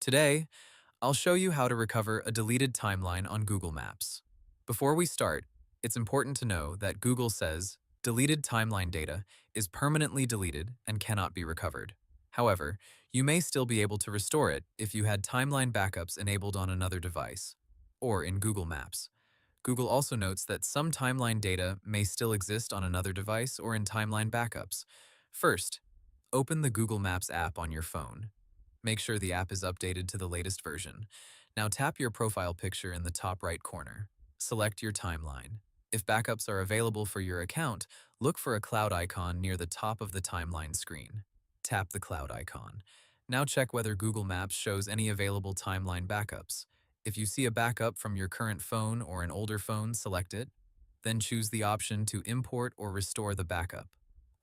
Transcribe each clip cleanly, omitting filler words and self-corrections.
Today, I'll show you how to recover a deleted timeline on Google Maps. Before we start, it's important to know that Google says deleted timeline data is permanently deleted and cannot be recovered. However, you may still be able to restore it if you had timeline backups enabled on another device or in Google Maps. Google also notes that some timeline data may still exist on another device or in timeline backups. First, open the Google Maps app on your phone. Make sure the app is updated to the latest version. Now tap your profile picture in the top right corner. Select your timeline. If backups are available for your account, look for a cloud icon near the top of the timeline screen. Tap the cloud icon. Now check whether Google Maps shows any available timeline backups. If you see a backup from your current phone or an older phone, select it. Then choose the option to import or restore the backup.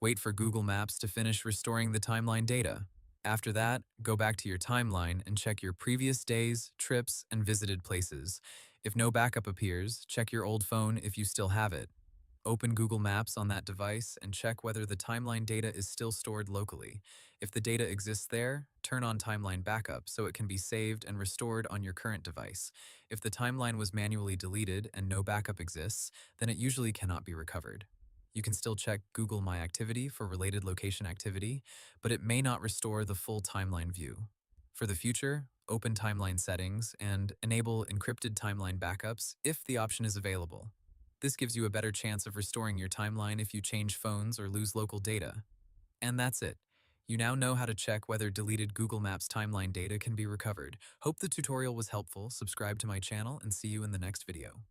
Wait for Google Maps to finish restoring the timeline data. After that, go back to your timeline and check your previous days, trips, and visited places. If no backup appears, check your old phone if you still have it. Open Google Maps on that device and check whether the timeline data is still stored locally. If the data exists there, turn on Timeline Backup so it can be saved and restored on your current device. If the timeline was manually deleted and no backup exists, then it usually cannot be recovered. You can still check Google My Activity for related location activity, but it may not restore the full timeline view. For the future, open timeline settings and enable encrypted timeline backups if the option is available. This gives you a better chance of restoring your timeline if you change phones or lose local data. And that's it. You now know how to check whether deleted Google Maps timeline data can be recovered. Hope the tutorial was helpful. Subscribe to my channel and see you in the next video.